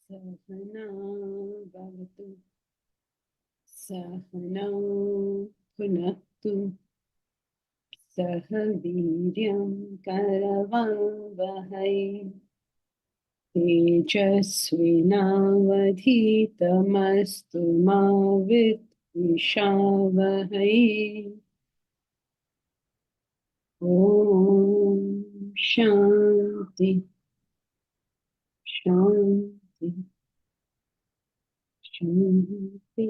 Sahana bhavatu sahana punatu sah viryam karavavahai tejasvinavadhitamastu ma vidvishavahai. Om Shanti Shanti Shanti.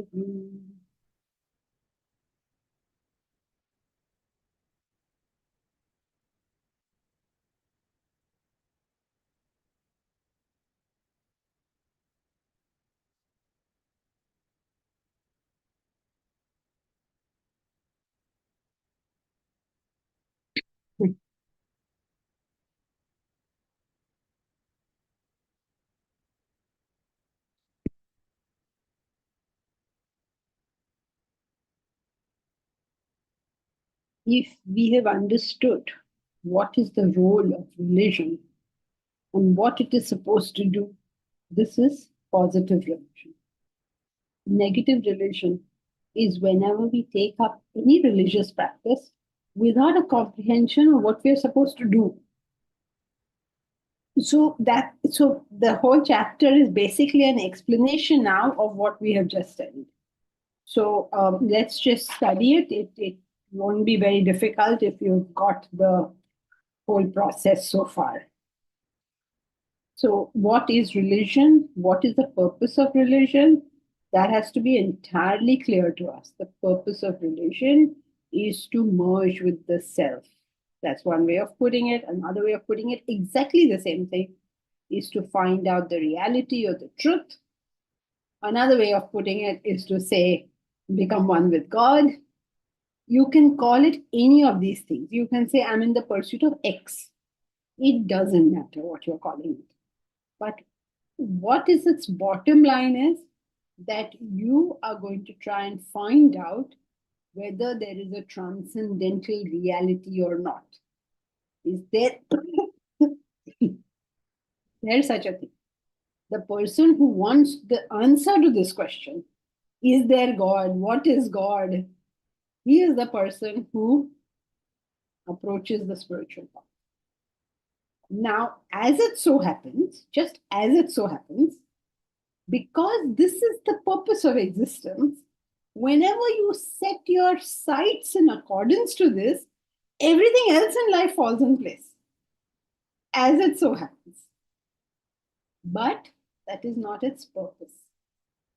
If we have understood what is the role of religion and what it is supposed to do, this is positive religion. Negative religion is whenever we take up any religious practice without a comprehension of what we are supposed to do. So the whole chapter is basically an explanation now of what we have just studied. So let's just study it. It won't be very difficult if you've got the whole process so far. So, what is religion? What is the purpose of religion? That has to be entirely clear to us. The purpose of religion is to merge with the self. That's one way of putting it. Another way of putting it, exactly the same thing, is to find out the reality or the truth. Another way of putting it is to say, become one with God. You can call it any of these things. You can say, I'm in the pursuit of X. It doesn't matter what you're calling it. But what is its bottom line is that you are going to try and find out whether there is a transcendental reality or not. Is there there's such a thing? The person who wants the answer to this question, is there God? What is God? He is the person who approaches the spiritual path. Now, as it so happens, just as it so happens, because this is the purpose of existence, whenever you set your sights in accordance to this, everything else in life falls in place, as it so happens. But that is not its purpose.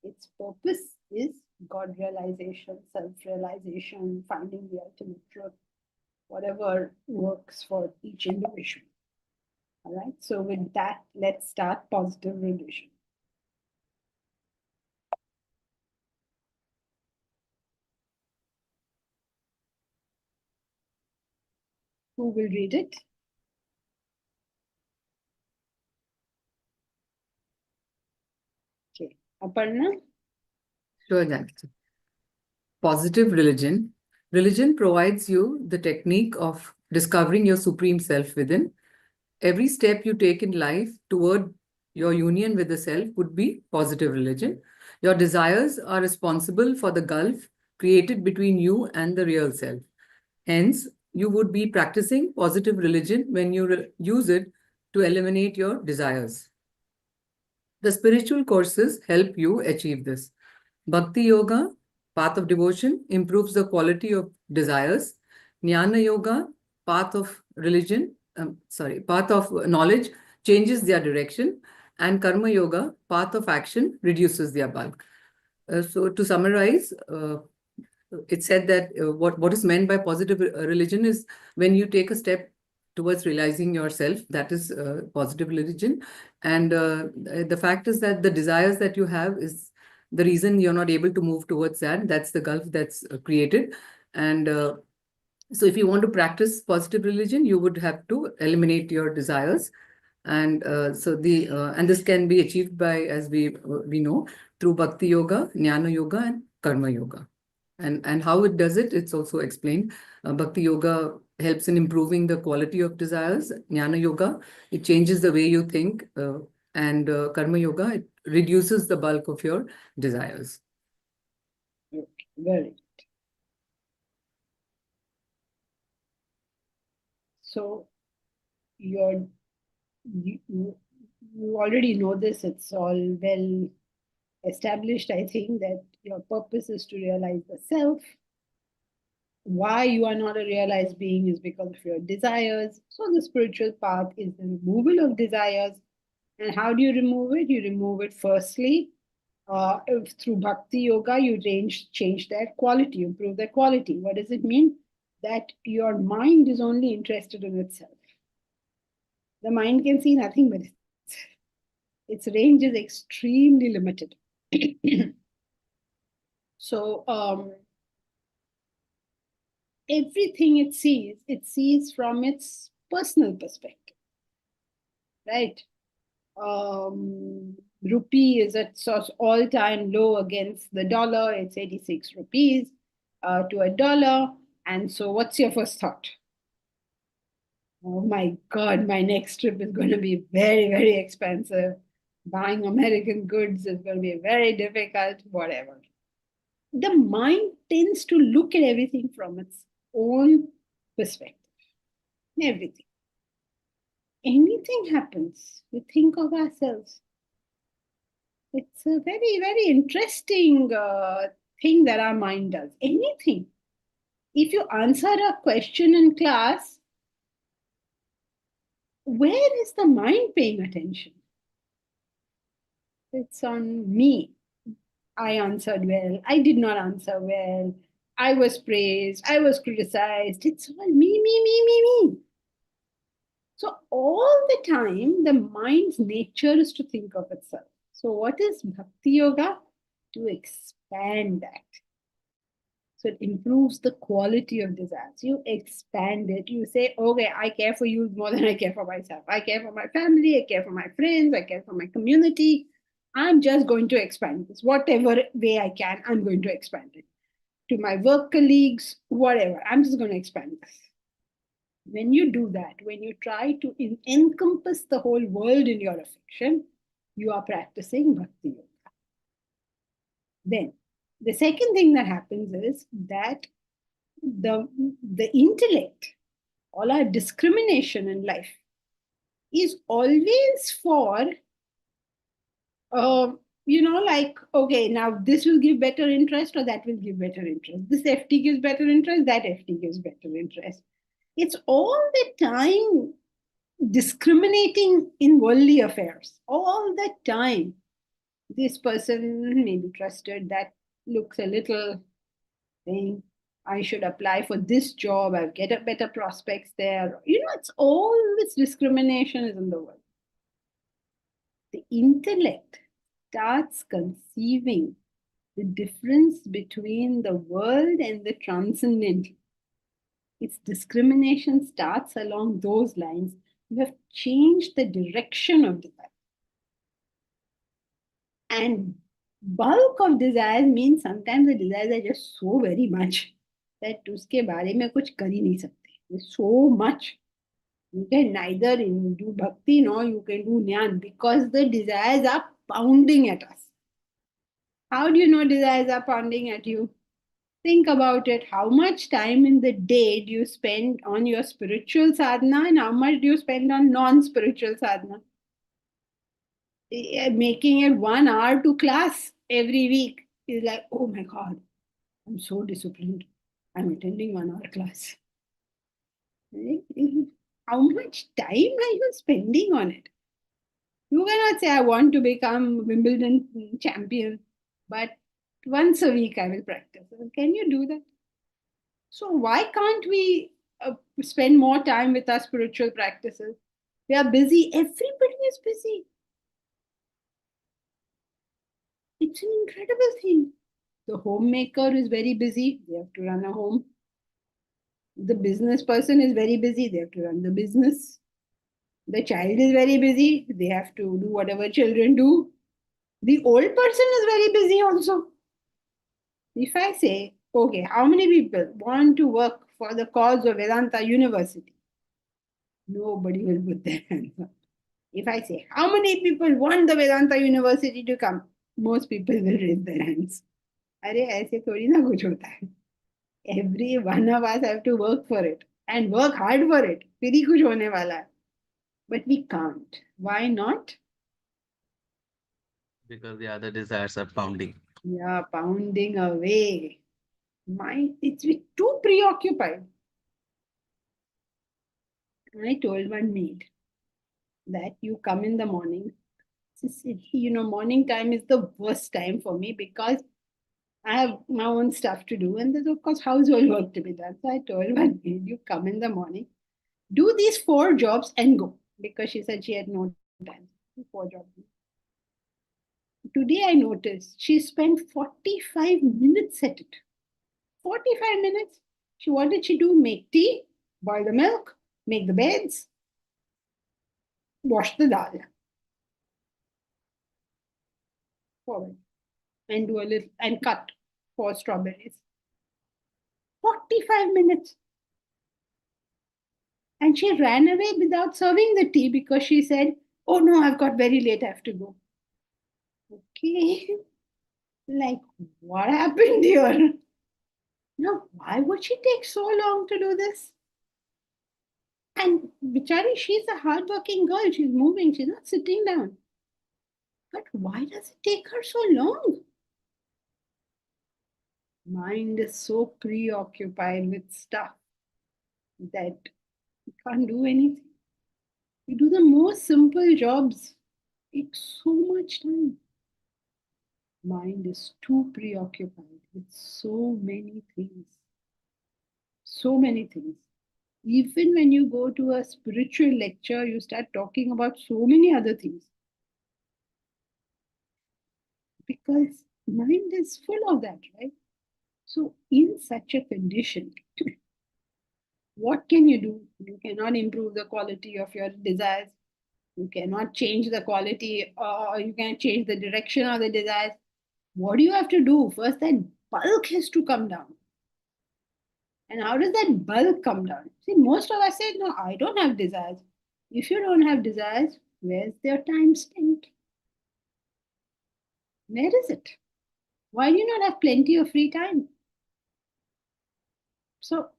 Its purpose is God realization, self realization, finding the ultimate truth, whatever works for each individual. All right. So, with that, let's start positive religion. Who will read it? Okay. Aparna? Sure, Janki. Positive religion. Religion provides you the technique of discovering your supreme self within. Every step you take in life toward your union with the self would be positive religion. Your desires are responsible for the gulf created between you and the real self. Hence, you would be practicing positive religion when you use it to eliminate your desires. The spiritual courses help you achieve this. Bhakti Yoga, path of devotion, improves the quality of desires. Jnana Yoga, path of path of knowledge, changes their direction. And Karma Yoga, path of action, reduces their bulk. So to summarize, it said that what is meant by positive religion is when you take a step towards realizing yourself, that is positive religion. And the fact is that the desires that you have is the reason you're not able to move towards that. That's the gulf that's created. And so if you want to practice positive religion, you would have to eliminate your desires. And and this can be achieved by, as we know, through Bhakti Yoga, Jnana Yoga, and Karma Yoga. And how it does it, it's also explained. Bhakti Yoga helps in improving the quality of desires. Jnana Yoga, it changes the way you think. And Karma Yoga, it reduces the bulk of your desires. Okay, very good. So you, you already know this, it's all well established, I think, that your purpose is to realize the self. Why you are not a realized being is because of your desires. So the spiritual path is the removal of desires. And how do you remove it? You remove it firstly through bhakti yoga. You change their quality, improve their quality. What does it mean? That your mind is only interested in itself. The mind can see nothing but its range is extremely limited. So everything it sees from its personal perspective, right? Rupee is at all-time low against the dollar. It's 86 rupees to a dollar. And so what's your first thought? Oh my God, my next trip is going to be very, very expensive. Buying American goods is going to be very difficult, whatever. The mind tends to look at everything from its own perspective. Everything. Anything happens, we think of ourselves. It's a very, very interesting thing that our mind does. Anything. If you answer a question in class, where is the mind paying attention? It's on me. I answered well. I did not answer well. I was praised. I was criticized. It's all me, me, me, me, me. So all the time, the mind's nature is to think of itself. So what is Bhakti Yoga? To expand that. So it improves the quality of desires. You expand it. You say, okay, I care for you more than I care for myself. I care for my family. I care for my friends. I care for my community. I'm just going to expand this. Whatever way I can, I'm going to expand it. To my work colleagues, whatever. I'm just going to expand this. When you do that, when you try to encompass the whole world in your affection, you are practicing bhakti yoga. Then, the second thing that happens is that the intellect, all our discrimination in life, is always for like, okay, now this will give better interest or that will give better interest. This FT gives better interest, that FT gives better interest. It's all the time discriminating in worldly affairs, all the time. This person may be trusted, that looks a little thing. I should apply for this job, I'll get a better prospects there. It's all this discrimination is in the world. The intellect starts conceiving the difference between the world and the transcendental. Its discrimination starts along those lines. You have changed the direction of desire. And bulk of desires means sometimes the desires are just so very much that उसके बारे में कुछ कर ही नहीं सकते. So much. You can neither do bhakti nor you can do jnana because the desires are pounding at us. How do you know desires are pounding at you? Think about it. How much time in the day do you spend on your spiritual sadhana and how much do you spend on non-spiritual sadhana? Making it 1 hour to class every week is like, oh my God, I'm so disciplined. I'm attending 1 hour class. How much time are you spending on it? You cannot say, I want to become Wimbledon champion, but once a week I will practice. Can you do that? So why can't we spend more time with our spiritual practices? We are busy. Everybody is busy. It's an incredible thing. The homemaker is very busy. They have to run a home. The business person is very busy. They have to run the business. The child is very busy. They have to do whatever children do. The old person is very busy also. If I say, okay, how many people want to work for the cause of Vedanta University? Nobody will put their hands up. If I say, how many people want the Vedanta University to come? Most people will raise their hands. अरे ऐसे थोड़ी ना कुछ होता है. Every one of us have to work for it and work hard for it. फिर ही कुछ होने वाला है. But we can't. Why not? Because the other desires are pounding. Yeah, pounding away. It's too preoccupied. I told one maid that you come in the morning. Morning time is the worst time for me because I have my own stuff to do, and there's of course household work to be done. So I told my maid, you come in the morning, do these 4 jobs and go, because she said she had no time. 4 jobs. Today I noticed she spent 45 minutes at it. 45 minutes. What did she do? Make tea, boil the milk, make the beds, wash the dal. Forward. And do a little and cut 4 strawberries. 45 minutes. And she ran away without serving the tea because she said, oh no, I've got very late, I have to go. Okay. Like, what happened here? Now, why would she take so long to do this? And Bichari, she's a hardworking girl. She's moving. She's not sitting down. But why does it take her so long? Mind is so preoccupied with stuff that you can't do anything. You do the most simple jobs. It takes so much time. Mind is too preoccupied with so many things. So many things. Even when you go to a spiritual lecture, you start talking about so many other things. Because mind is full of that, right? So in such a condition, what can you do? You cannot improve the quality of your desires. You cannot change the quality, or you can change the direction of the desires. What do you have to do? First, that bulk has to come down. And how does that bulk come down? See, most of us say, no, I don't have desires. If you don't have desires, where's their time spent? Where is it? Why do you not have plenty of free time? So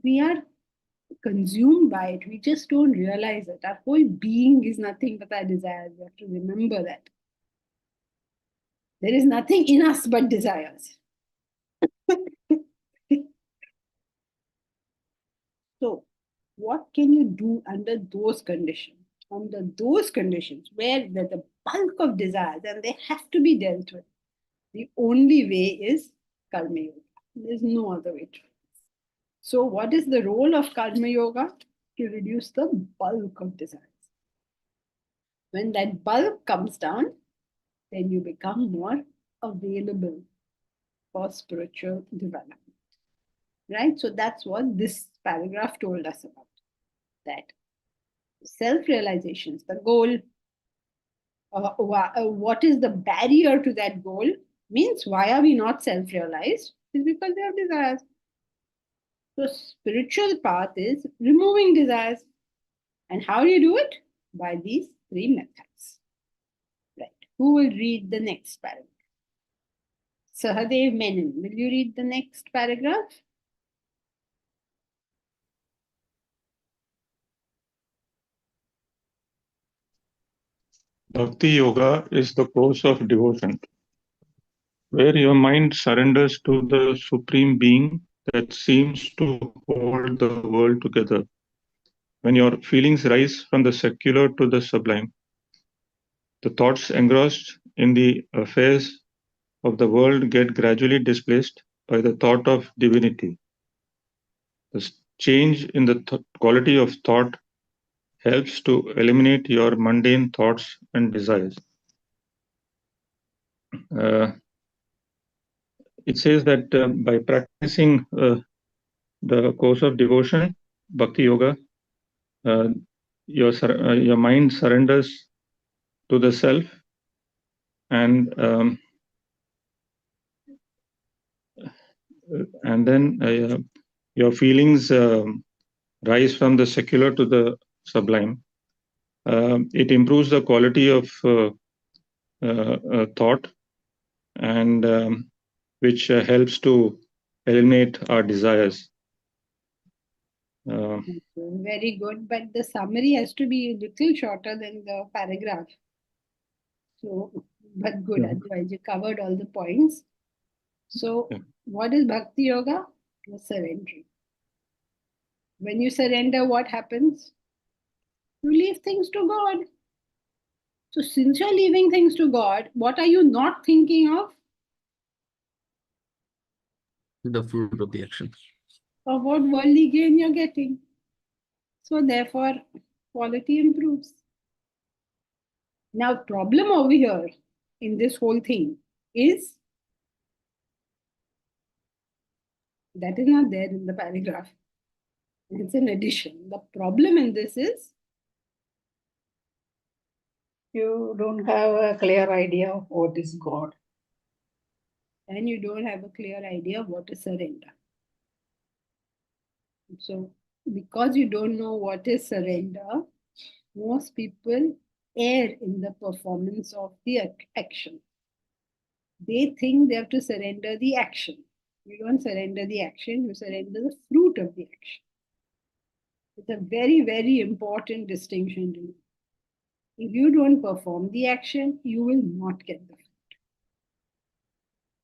we are consumed by it. We just don't realize it. Our whole being is nothing but our desires. We have to remember that. There is nothing in us but desires. So, what can you do under those conditions? Under those conditions where there's a bulk of desires and they have to be dealt with, the only way is karma yoga. There's no other way to. So, what is the role of karma yoga? To reduce the bulk of desires. When that bulk comes down, then you become more available for spiritual development. Right? So that's what this paragraph told us about. That self-realization is the goal. What is the barrier to that goal? Means why are we not self-realized? Is because we have desires. So spiritual path is removing desires. And how do you do it? By these three methods. Right. Who will read the next paragraph? Sahadev Menon, will you read the next paragraph? Bhakti Yoga is the course of devotion, where your mind surrenders to the Supreme Being that seems to hold the world together. When your feelings rise from the secular to the sublime, the thoughts engrossed in the affairs of the world get gradually displaced by the thought of divinity. This change in the quality of thought helps to eliminate your mundane thoughts and desires. It says that by practicing the course of devotion, Bhakti Yoga, your mind surrenders to the self, and then your feelings rise from the secular to the sublime. It improves the quality of thought, and which helps to eliminate our desires. Very good, but the summary has to be a little shorter than the paragraph. So, but good, Yeah. otherwise you covered all the points. So, Yeah. what is Bhakti Yoga? You're surrendering. When you surrender, what happens? You leave things to God. So, since you're leaving things to God, what are you not thinking of? The fruit of the action. Of what worldly gain you're getting. So, therefore, quality improves. Now, problem over here in this whole thing is that is not there in the paragraph. It's an addition. The problem in this is You don't have a clear idea of what is God. and you don't have a clear idea of what is surrender. So, because you don't know what is surrender, most people err in the performance of the action. They think they have to surrender the action. You don't surrender the action, you surrender the fruit of the action. It's a very, very important distinction to you. If you don't perform the action, you will not get the fruit.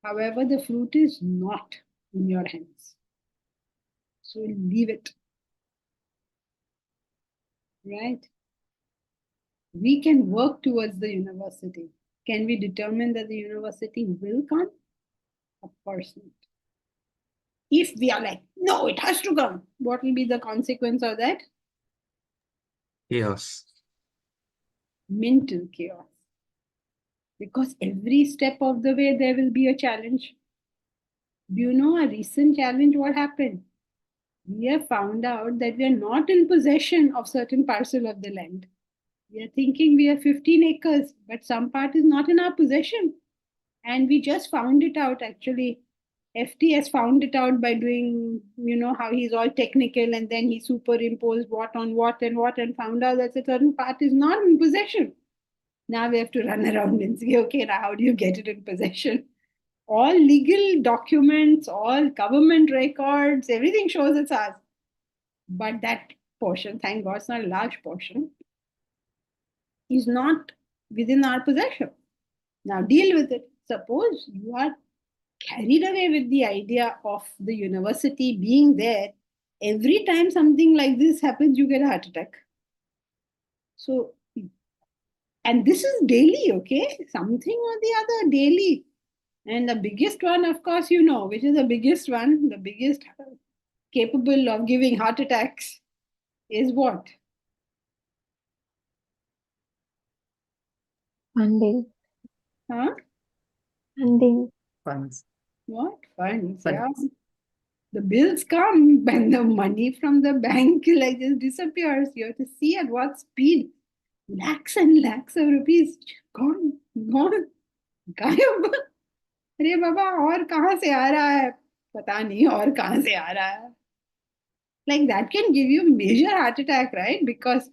However, the fruit is not in your hands. So leave it. Right? We can work towards the university. Can we determine that the university will come? Of course not. If we are like, no, it has to come, what will be the consequence of that? Chaos. Mental chaos. Because every step of the way there will be a challenge. Do you know a recent challenge? What happened? We have found out that we are not in possession of certain parcel of the land. We are thinking we have 15 acres, but some part is not in our possession. And we just found it out actually. FT has found it out by doing, how he's all technical, and then he superimposed what on what and found out that a certain part is not in possession. Now we have to run around and see, okay, now how do you get it in possession? All legal documents, all government records, everything shows it's ours. But that portion, thank God, it's not a large portion, is not within our possession. Now deal with it. Suppose you are carried away with the idea of the university being there. Every time something like this happens, you get a heart attack. So, and this is daily, okay? Something or the other daily. And the biggest one, of course, which is the biggest one, the biggest capable of giving heart attacks is what? Funding. Huh? Funding. Funds. What? Funds, Funds. yeah. The bills come and the money from the bank like just disappears. You have to see at what speed. Lakhs and lakhs of rupees gone, गायब. अरे बाबा और कहाँ से आ रहा है? पता नहीं और कहाँ से आ रहा है? Like that can give you major heart attack, right? Because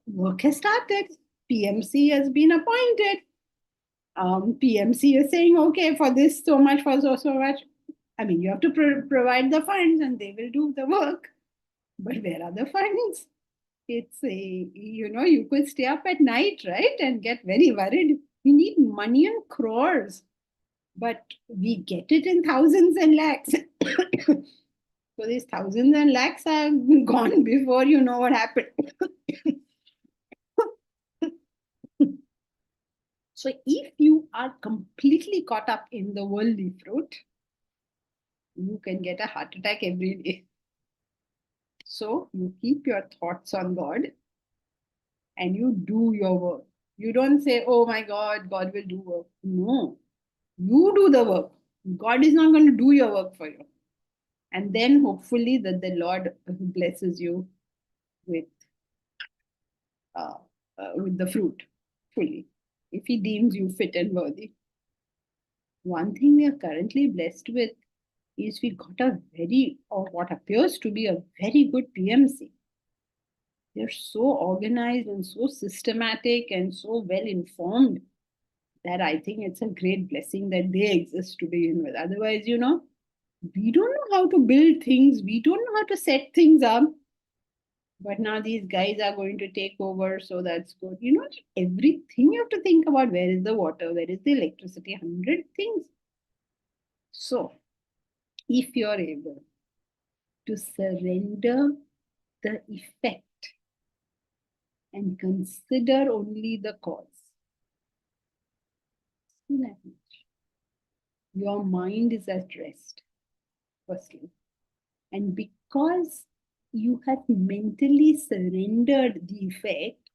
work has started. PMC has been appointed. PMC is saying, okay, for this so much, for so much. I mean, you have to provide the funds and they will do the work. But where are the funds? It's you could stay up at night, right? And get very worried. We need money in crores, but we get it in thousands and lakhs. So these thousands and lakhs are gone before you know what happened. So if you are completely caught up in the worldly fruit, you can get a heart attack every day. So you keep your thoughts on God and you do your work. You don't say, oh my God, God will do work. No, you do the work. God is not going to do your work for you. And then hopefully that the Lord blesses you with the fruit fully, if He deems you fit and worthy. One thing we are currently blessed with is we got a very, or what appears to be a very good PMC. They're so organized and so systematic and so well informed that I think it's a great blessing that they exist to begin with. Otherwise, we don't know how to build things. We don't know how to set things up. But now these guys are going to take over, so that's good. Everything you have to think about. Where is the water? Where is the electricity? 100 things. So, if you're able to surrender the effect and consider only the cause, your mind is at rest, firstly. And because you have mentally surrendered the effect,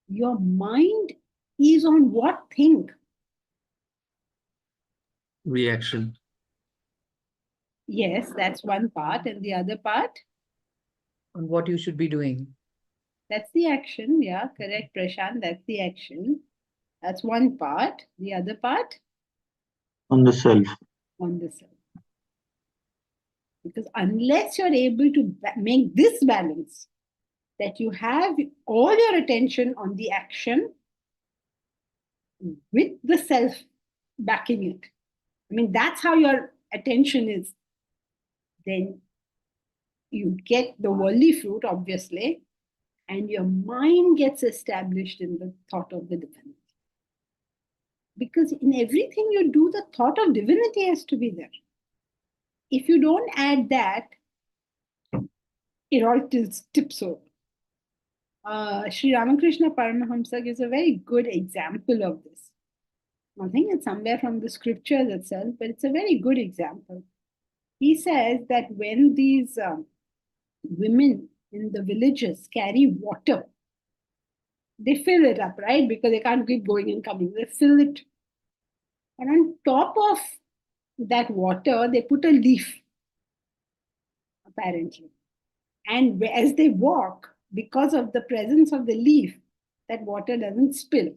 your mind is on what thing? Reaction. Yes, that's one part. And the other part? On what you should be doing. That's the action. Yeah, correct, Prashant. That's the action. That's one part. The other part? On the self. On the self. Because unless you're able to make this balance, that you have all your attention on the action with the self backing it. I mean, that's how your attention is. Then you get the worldly fruit, obviously, and your mind gets established in the thought of the divinity. Because in everything you do, the thought of divinity has to be there. If you don't add that, it all tips over. Sri Ramakrishna Paramahamsa gives a very good example of this. I think it's somewhere from the scriptures itself, but it's a very good example. He says that when these women in the villages carry water, they fill it up, right? Because they can't keep going and coming. They fill it. And on top of that water, they put a leaf, apparently. And as they walk, because of the presence of the leaf, that water doesn't spill.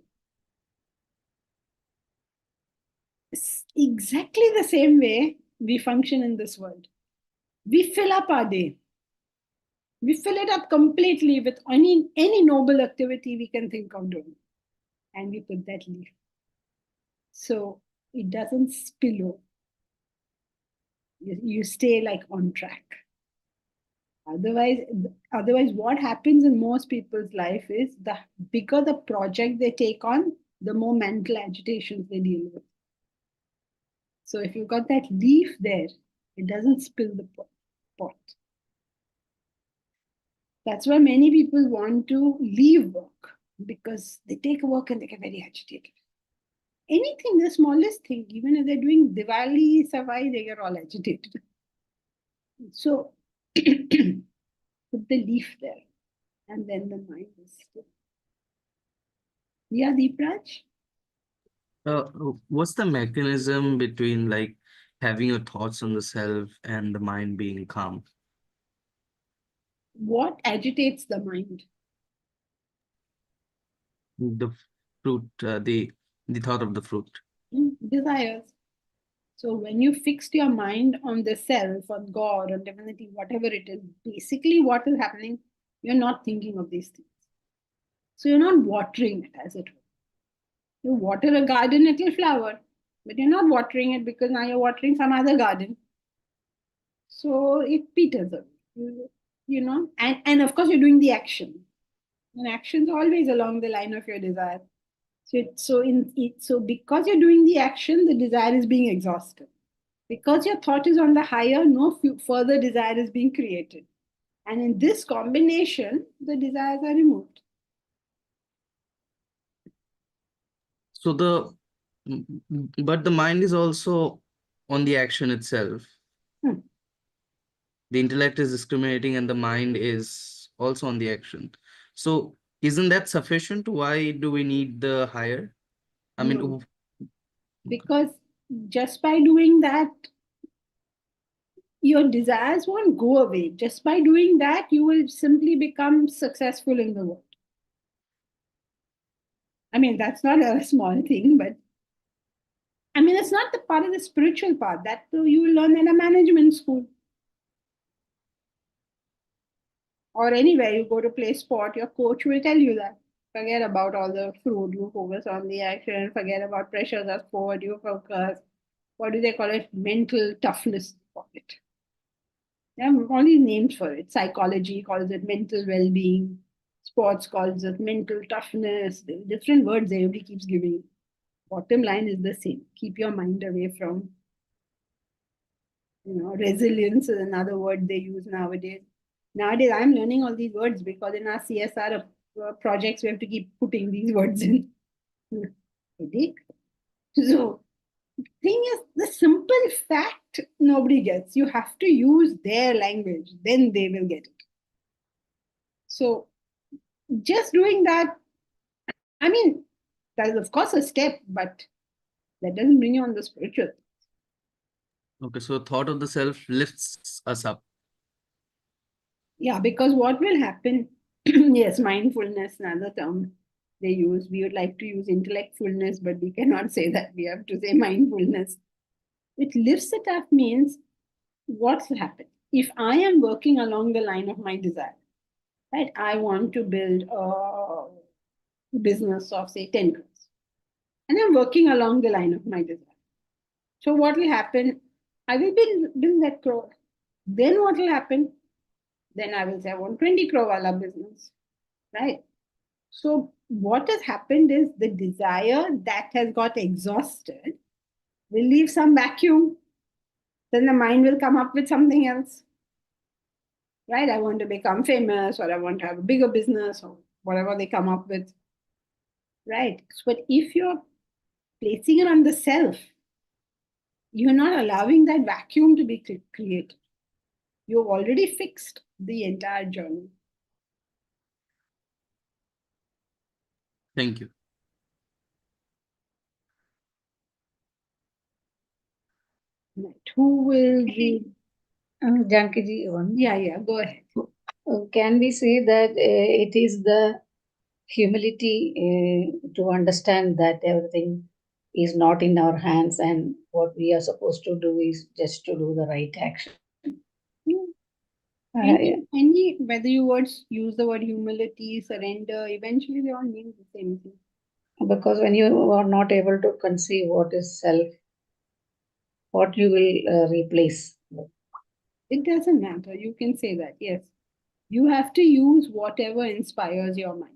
It's exactly the same way we function in this world. We fill up our day. We fill it up completely with any noble activity we can think of doing. And we put that leaf. So it doesn't spill over. You stay like on track. Otherwise, what happens in most people's life is the bigger the project they take on, the more mental agitations they deal with. So if you've got that leaf there, it doesn't spill the pot. That's why many people want to leave work, because they take work and they get very agitated. Anything, the smallest thing, even if they're doing Diwali, Safai, they get all agitated. So put the leaf there, and then the mind is still. Yeah, Deepraj? What's the mechanism between like having your thoughts on the self and the mind being calm? What agitates the mind? The fruit, the thought of the fruit. Desires. So when you fixed your mind on the self, on God, on divinity, whatever it is, basically what is happening, you're not thinking of these things. So you're not watering it, as it were. You water a garden, it will flower, but you're not watering it because now you're watering some other garden. So it peters away, and of course you're doing the action. And action's always along the line of your desire. So because you're doing the action, the desire is being exhausted. Because your thought is on the higher, no further desire is being created. And in this combination, the desires are removed. So but the mind is also on the action itself. Hmm. The intellect is discriminating and the mind is also on the action. So isn't that sufficient? Why do we need the higher? I mean, No. Because just by doing that, your desires won't go away. Just by doing that, you will simply become successful in the world. I mean, that's not a small thing, but I mean, it's not the part of the spiritual part that you will learn in a management school. Or anywhere you go to play sport, your coach will tell you that. Forget about all the fruit, you focus on the action, forget about pressures of sport, you focus, what do they call it? Mental toughness, call it. There are all these names for it. Psychology calls it mental well-being. Sports calls it mental toughness. There are different words everybody keeps giving. Bottom line is the same. Keep your mind away from, resilience is another word they use nowadays. Nowadays, I'm learning all these words because in our CSR projects, we have to keep putting these words in. Headache. So, thing is, the simple fact nobody gets. You have to use their language, then they will get it. So, just doing that, I mean, that is of course a step, but that doesn't bring you on the spiritual. okay, so thought of the self lifts us up. Yeah, because what will happen, yes, mindfulness, another term they use. We would like to use intellectfulness, but we cannot say that. We have to say mindfulness. It lifts it up means what's happened. If I am working along the line of my desire, right? I want to build a business of say 10 crores. And I'm working along the line of my desire. So what will happen? I will build that crore. Then what will happen? Then I will say I want 20 crore wala business, right? So what has happened is the desire that has got exhausted will leave some vacuum. Then the mind will come up with something else, right? I want to become famous, or I want to have a bigger business, or whatever they come up with, right? But if you're placing it on the self, you're not allowing that vacuum to be created. You've already fixed the entire journey. Thank you. Right. Who will read? Janki ji, one. Yeah, go ahead. Can we say that it is the humility to understand that everything is not in our hands and what we are supposed to do is just to do the right action? Any whether you use the word humility, surrender, eventually they all mean the same thing. Because when you are not able to conceive what is self, what you will replace? It doesn't matter. You can say that, yes. You have to use whatever inspires your mind.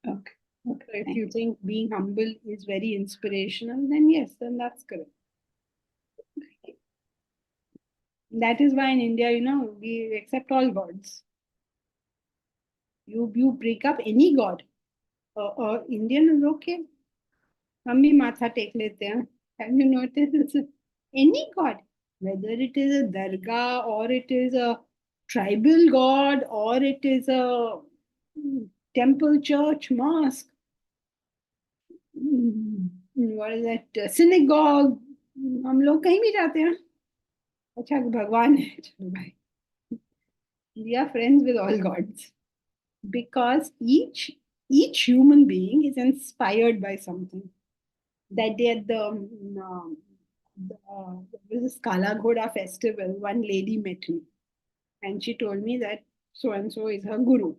Okay. So if you think being humble is very inspirational, then yes, then that's correct. That is why in India, we accept all gods. You break up any god. Indian is okay. हम भी माथा take लेते हैं. Have you noticed? Any god, whether it is a dargah or it is a tribal god or it is a temple, church, mosque, what is that, synagogue, हम लोग कहीं भी जाते हैं. अच्छा भगवान है, चलो भाई. We are friends with all gods because each human being is inspired by something. That day at the there was this Kala Ghoda festival, one lady met me and she told me that so and so is her guru,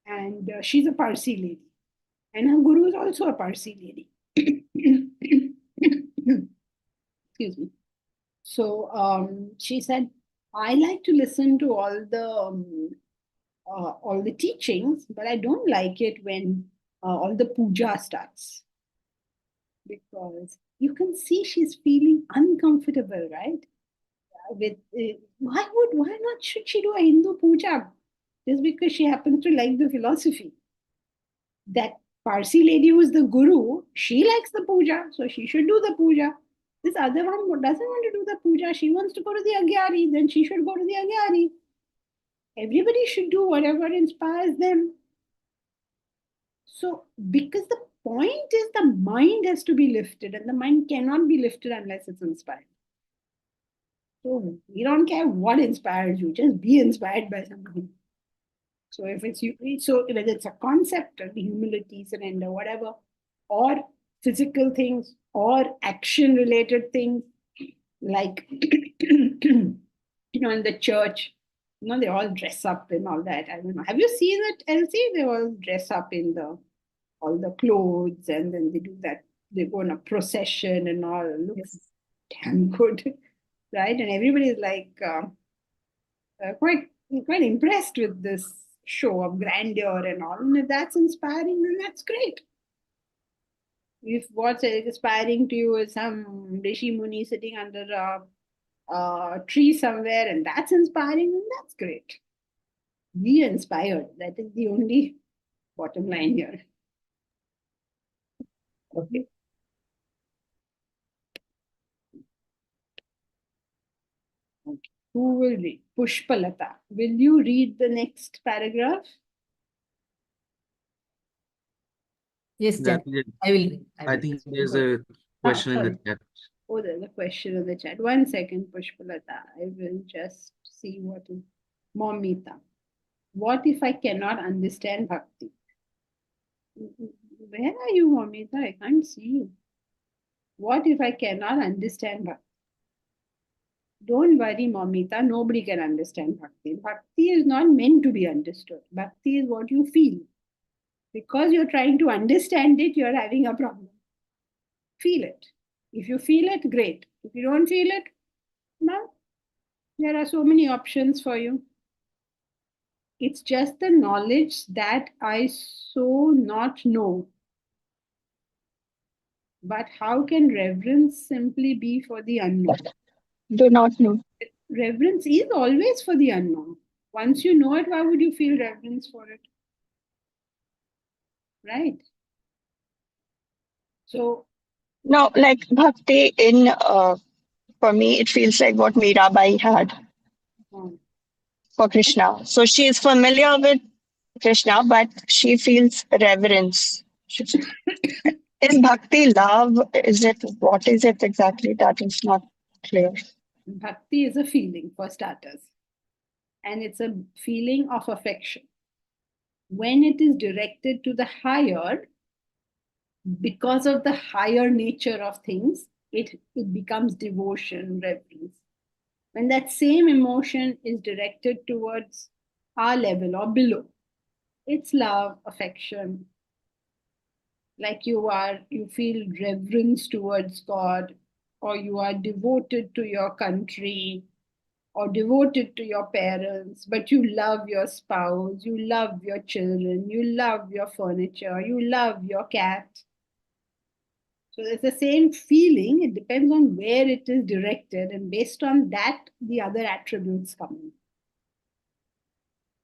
and she's a Parsi lady, and her guru is also a Parsi lady. Excuse me. So she said, I like to listen to all the teachings, but I don't like it when all the puja starts, because you can see she's feeling uncomfortable, right? With why not should she do a Hindu puja just because she happens to like the philosophy? That Parsi lady who is the guru, she likes the puja, so she should do the puja. This other one doesn't want to do the puja. She wants to go to the Agyari, then she should go to the Agyari. Everybody should do whatever inspires them. So, because the point is the mind has to be lifted, and the mind cannot be lifted unless it's inspired. So, we don't care what inspires you, just be inspired by something. So, if it's you, so whether it's a concept of humility, surrender, whatever, or physical things, or action related things, like, in the church, they all dress up and all that. I don't know. Have you seen it, Elsie? They all dress up in all the clothes, and then they do that. They go on a procession and all. It looks damn good, right? And everybody is like quite impressed with this show of grandeur and all. And if that's inspiring, then that's great. If what's inspiring to you is some Rishi Muni sitting under a tree somewhere, and that's inspiring, then that's great. Be inspired. That is the only bottom line here. Okay. Who will read? Pushpalata. Will you read the next paragraph? Yes, That Jack. I will read. I think there's a question in the sorry. chat. Oh, there's a question in the chat. 1 second, Pushpalata. I will just see what is. Momita. What if I cannot understand bhakti? Where are you, Momita? I can't see you. What if I cannot understand bhakti? Don't worry, Momita. Nobody can understand bhakti. Bhakti is not meant to be understood. Bhakti is what you feel. Because you're trying to understand it, you're having a problem. Feel it. If you feel it, great. If you don't feel it, well, there are so many options for you. It's just the knowledge that I so not know. But how can reverence simply be for the unknown? Do not know. Reverence is always for the unknown. Once you know it, why would you feel reverence for it? Right? So, No, like bhakti for me, it feels like what Mirabai had for Krishna. So she is familiar with Krishna, but she feels reverence. Is bhakti love? What is it exactly? That is not. clear. Bhakti is a feeling for starters, and it's a feeling of affection. When it is directed to the higher, because of the higher nature of things, it becomes devotion, reverence. When that same emotion is directed towards our level or below, it's love, affection. Like you feel reverence towards God, or you are devoted to your country, or devoted to your parents, but you love your spouse, you love your children, you love your furniture, you love your cat. So it's the same feeling. It depends on where it is directed, and based on that, the other attributes come in.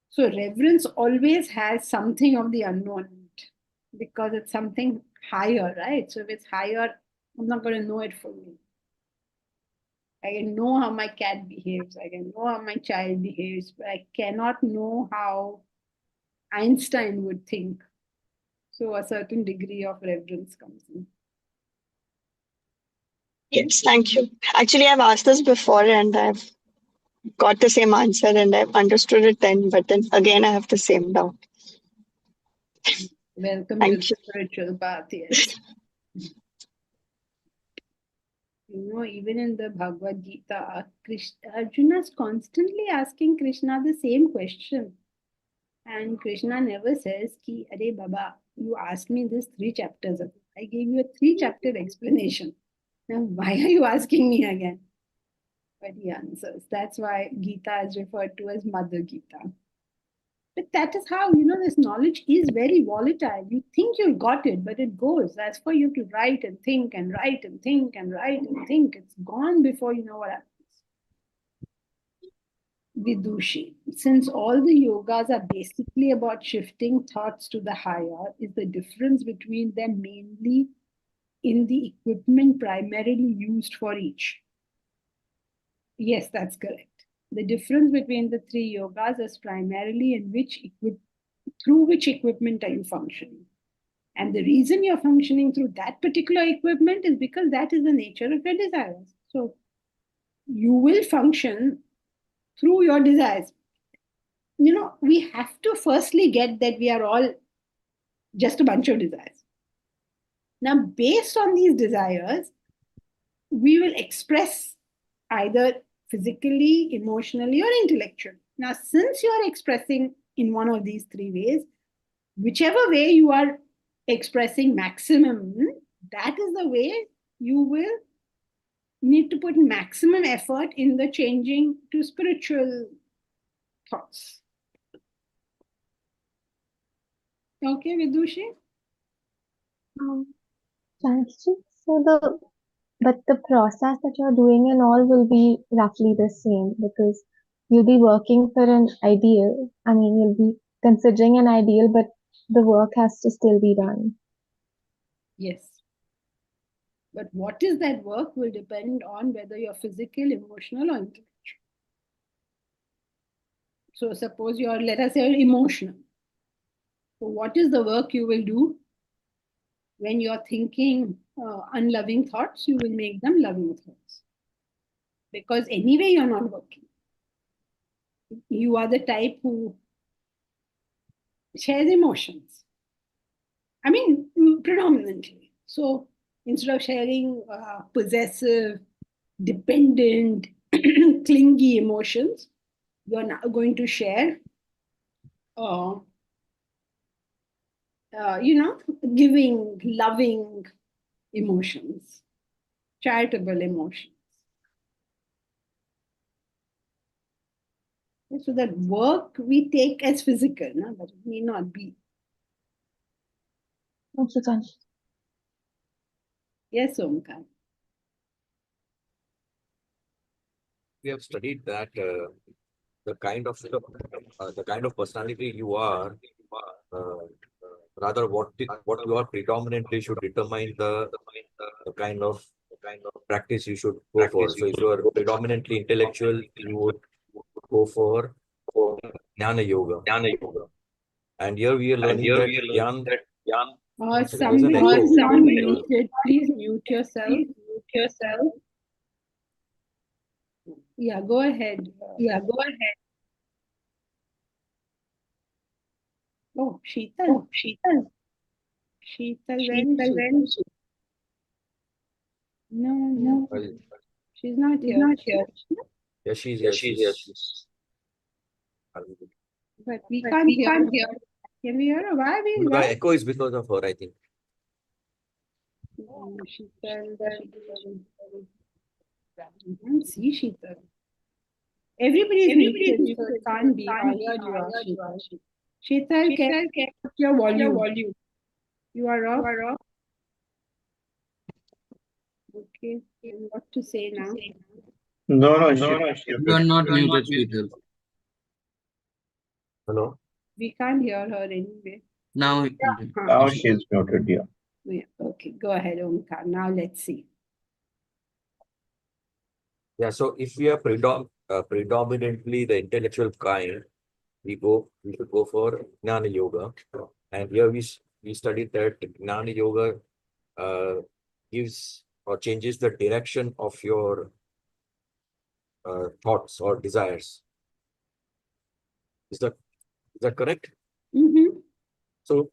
So reverence always has something of the unknown because it's something higher, right? So if it's higher, I'm not going to know it fully. I can know how my cat behaves, I can know how my child behaves, but I cannot know how Einstein would think. So a certain degree of reverence comes in. Yes, thank you. Actually, I've asked this before and I've got the same answer and I've understood it then, but then again, I have the same doubt. Welcome Thank to you. the spiritual path, yes. You know, even in the Bhagavad Gita, Arjuna is constantly asking Krishna the same question. And Krishna never says, Ki, Are Baba, you asked me this 3 chapters ago. I gave you a 3-chapter explanation. Now, why are you asking me again? But he answers. That's why Gita is referred to as Mother Gita. But that is how, this knowledge is very volatile. You think you got it, but it goes. As for you to write and think and write and think and write and think, it's gone before you know what happens. Vidushi, since all the yogas are basically about shifting thoughts to the higher, is the difference between them mainly in the equipment primarily used for each? Yes, that's correct. The difference between the 3 yogas is primarily in through which equipment are you functioning. And the reason you're functioning through that particular equipment is because that is the nature of your desires. So you will function through your desires. We have to firstly get that we are all just a bunch of desires. Now, based on these desires, we will express either physically, emotionally, or intellectually. Now, since you are expressing in one of these 3 ways, whichever way you are expressing maximum, that is the way you will need to put maximum effort in the changing to spiritual thoughts. Okay, Vidushi? Thank you. But the process that you're doing and all will be roughly the same because you'll be working for an ideal. I mean, you'll be considering an ideal, but the work has to still be done. Yes. But what is that work will depend on whether you're physical, emotional, or intellectual. So suppose you're, let us say, emotional. So what is the work you will do? When you're thinking unloving thoughts, you will make them loving thoughts. Because anyway, you're not working. You are the type who shares emotions. I mean, predominantly. So instead of sharing possessive, dependent, clingy emotions, you're now going to share, giving, loving emotions, charitable emotions. So that work we take as physical, no? But it may not be. Thank you, Jan. Yes, Omkar. We have studied that the kind of personality you are, rather what you are predominantly should determine the kind of practice you should go for. So if you are predominantly intellectual, you would go for Jnana Yoga. And here we are learning that Jnana. Somebody is not muted. Please mute yourself. Yeah, go ahead. Go ahead. Oh, Sheetal. Sheetal. Sheetal, where is Sheetal, she? where is she? No, No, Well, she's not she's here. not here. yeah, she's Yeah, here. she's here. But we But can't we hear can't her. hear. Can we hear her? Why we The why? echo is because of her, I think. Sheetal. I can't see Sheetal. Everybody is Everybody muted, so it can't be. I heard you are Sheetal. Sheetal, can Sheetal, you can put your your volume? volume. You are You off. are off. Okay. And what to say now? No, No, You are not muted, Sheetal. Hello? We can't hear her anyway. Now, now she's muted, yeah. Yeah. Okay, go ahead, Omkar. Now let's see. Yeah, so if we are predominantly the intellectual kind, we should go for Jnana Yoga. And here we studied that Jnana Yoga gives or changes the direction of your thoughts or desires. Is that correct? Mm-hmm. So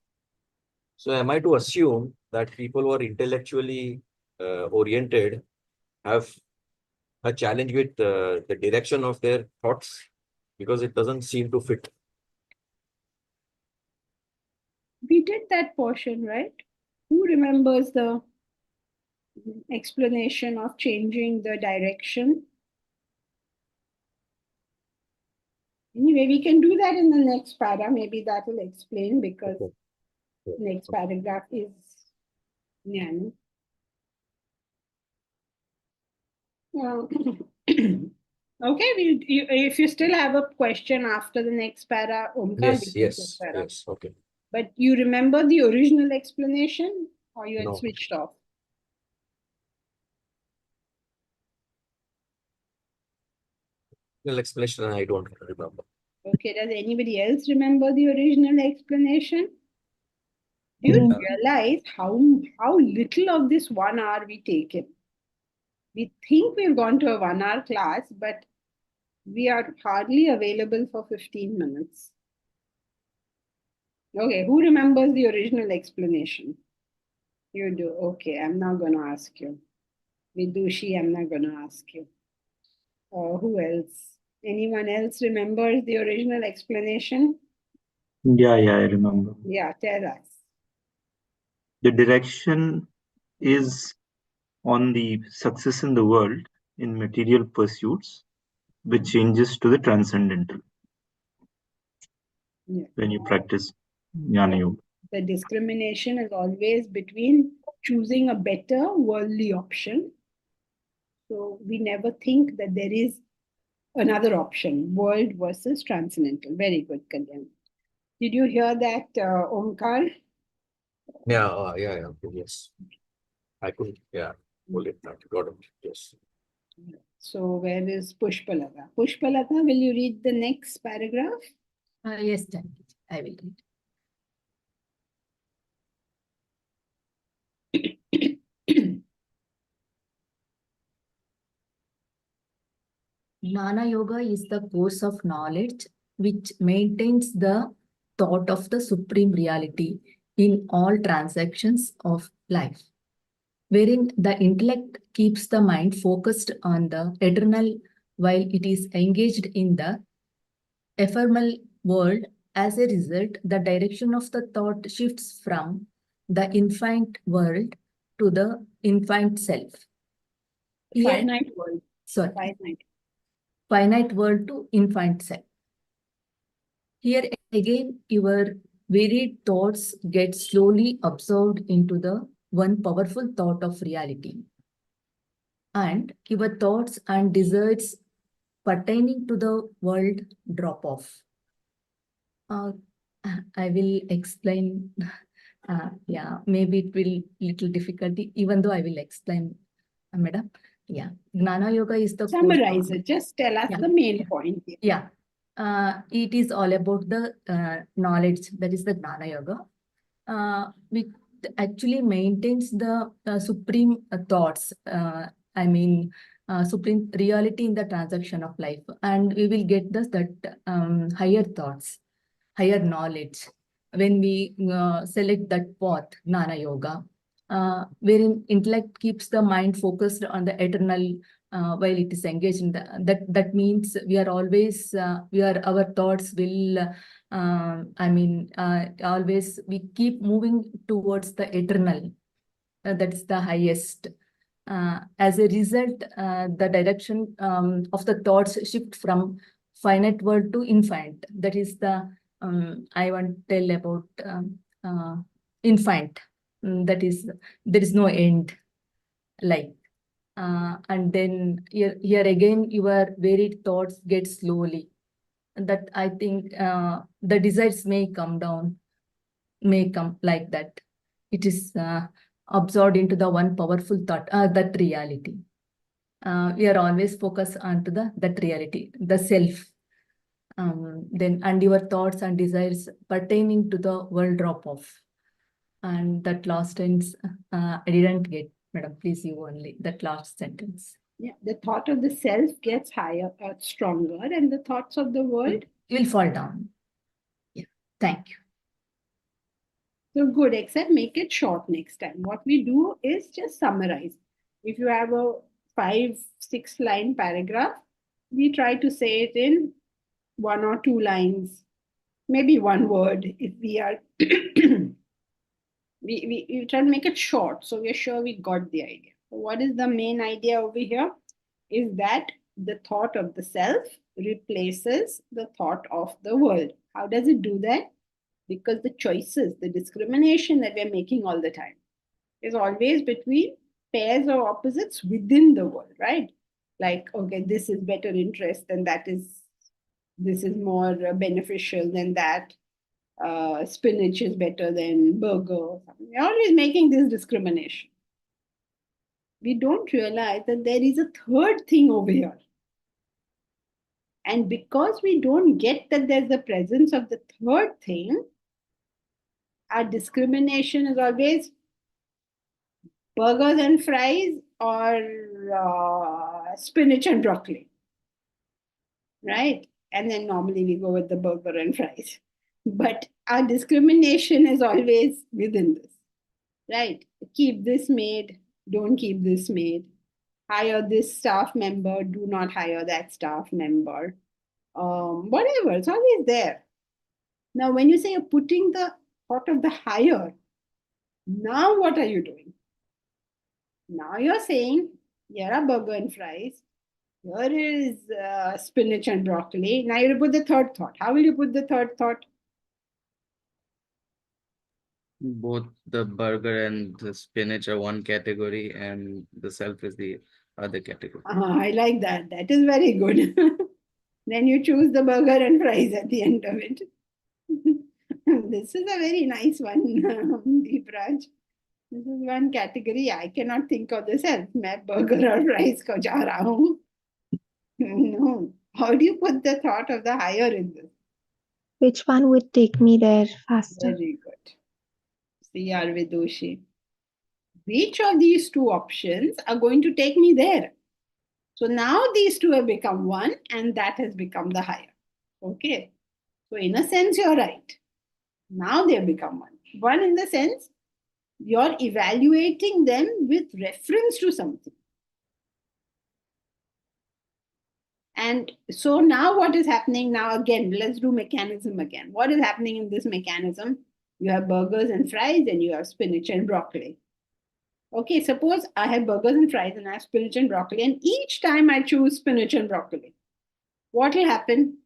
am I to assume that people who are intellectually oriented have a challenge with the direction of their thoughts because it doesn't seem to fit? We did that portion, right? Who remembers the explanation of changing the direction? Anyway, we can do that in the next para. Maybe that will explain because Okay. next paragraph is Jnana. Okay, if you still have a question after the next para, Omkar, we can take that up. Yes, okay. But you remember the original explanation or you had No. switched off? Explanation I don't remember. Okay, does anybody else remember the original explanation? Do you realize how little of this 1 hour we take in? We think we've gone to a 1 hour class, but we are hardly available for 15 minutes. Okay, who remembers the original explanation? You do. Okay, I'm not going to ask you. Vidushi, I'm not going to ask you. Who else? Anyone else remembers the original explanation? Yeah, I remember. Yeah, tell us. The direction is on the success in the world in material pursuits, which changes to the transcendental when you practice Jnana Yoga. The discrimination is always between choosing a better worldly option. So we never think that there is another option, world versus transcendental. Very good, Kalyan. Did you hear that, Omkar? Yeah, yes. I could, pull it back. Got it. Yes. So where is Pushpalata? Pushpalata, will you read the next paragraph? Yes, I will read. Jnana Yoga is the course of knowledge which maintains the thought of the supreme reality in all transactions of life, wherein the intellect keeps the mind focused on the eternal while it is engaged in the ephemeral world. As a result, the direction of the thought shifts from the infinite world to the infinite self. Finite world. Sorry. Finite world to infinite self. Here again, your varied thoughts get slowly absorbed into the one powerful thought of reality. And your thoughts and desires pertaining to the world drop off. I will explain. Maybe it will little difficulty, even though I will explain, madam. Yeah, Jnana Yoga is the Summarize it. Just tell us the main point. Yeah. It is all about the knowledge, that is the Jnana Yoga, which actually maintains the supreme thoughts. supreme reality in the transaction of life, and we will get that higher thoughts, higher knowledge when we select that path, Gnana Yoga, wherein intellect keeps the mind focused on the eternal while it is engaged in that means we are always our thoughts will always we keep moving towards the eternal. That's the highest. As a result, the direction of the thoughts shift from finite world to infinite. That is the I want to tell about infinite. That is, there is no end. Like, and then here again, your varied thoughts get slowly. That I think the desires may come down, may come like that. It is absorbed into the one powerful thought, that reality. We are always focused onto that reality, the self. Then and your thoughts and desires pertaining to the world drop off. And that last sentence I didn't get, madam. Please, you only that last sentence. Yeah, the thought of the self gets higher, stronger, and the thoughts of the world will fall down. Yeah, thank you. So good, except make it short next time. What we do is just summarize. If you have a 5-6 line paragraph, we try to say it in 1 or 2 lines, maybe 1 word. If we are, we try to make it short, so we're sure we got the idea. So what is the main idea over here? Is that the thought of the self replaces the thought of the world. How does it do that? Because the choices, the discrimination that we're making all the time is always between pairs or opposites within the world, right? Like, okay, this is better interest than that is, this is more beneficial than that. Spinach is better than burger. We're always making this discrimination. We don't realize that there is a third thing over here. And because we don't get that there's the presence of the third thing, our discrimination is always burgers and fries or spinach and broccoli, right? And then normally we go with the burger and fries. But our discrimination is always within this, right? Keep this maid, don't keep this maid. Hire this staff member, do not hire that staff member. Whatever, it's always there. Now, when you say you're putting the thought of the higher, now what are you doing? Now you're saying, here are burger and fries. Here is spinach and broccoli. Now you put the third thought. How will you put the third thought? Both the burger and the spinach are one category and the self is the other category. I like that. That is very good. Then you choose the burger and fries at the end of it. This is a very nice one, Deepraj. This is one category. I cannot think of the self. मैं burger और fries को जा रहा हूँ. No. How do you put the thought of the higher in this? Which one would take me there faster? Very good. C.R. Vidushi. Which of these two options are going to take me there? So now these two have become one and that has become the higher. Okay. So in a sense, you're right. Now they have become one. One in the sense, you're evaluating them with reference to something. And so now what is happening now again, let's do mechanism again. What is happening in this mechanism? You have burgers and fries and you have spinach and broccoli. Okay, suppose I have burgers and fries and I have spinach and broccoli, and each time I choose spinach and broccoli, what will happen?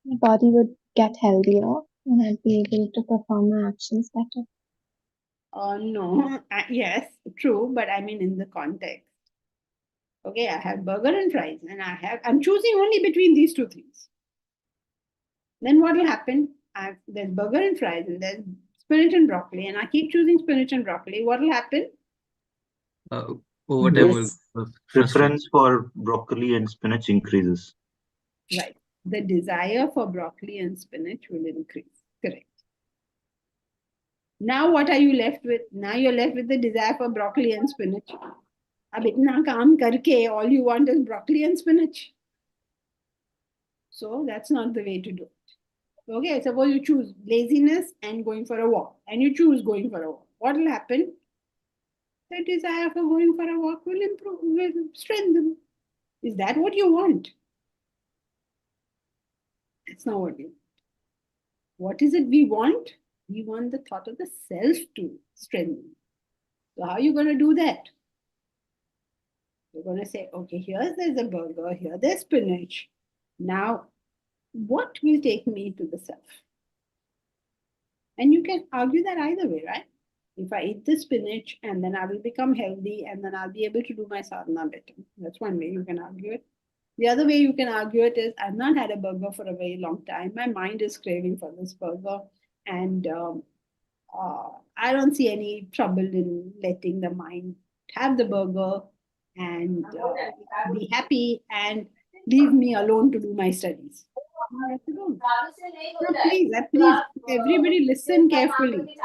My body would get healthier and I'd be able to perform my actions better. No, yes, true, but I mean in the context. Okay, I have burger and fries and I'm choosing only between these two things. Then what will happen? There's burger and fries and there's spinach and broccoli, and I keep choosing spinach and broccoli. What will happen? Over time, Yes. Preference for broccoli and spinach increases. Right. The desire for broccoli and spinach will increase. Correct. Now what are you left with? Now you're left with the desire for broccoli and spinach. Ab itna kaam karke, all you want is broccoli and spinach. So that's not the way to do it. Okay, suppose you choose laziness and going for a walk, and you choose going for a walk. What will happen? The desire for going for a walk will improve, will strengthen. Is that what you want? That's not what you want. What is it we want? We want the thought of the self to strengthen. So how are you going to do that? You're going to say, okay, there's a burger, here there's spinach. Now, what will take me to the self? And you can argue that either way, right? If I eat the spinach and then I will become healthy and then I'll be able to do my sadhana better. That's one way you can argue it. The other way you can argue it is I've not had a burger for a very long time. My mind is craving for this burger. And I don't see any trouble in letting the mind have the burger and be happy and leave me alone to do my studies. I have to go. No, please, everybody listen carefully.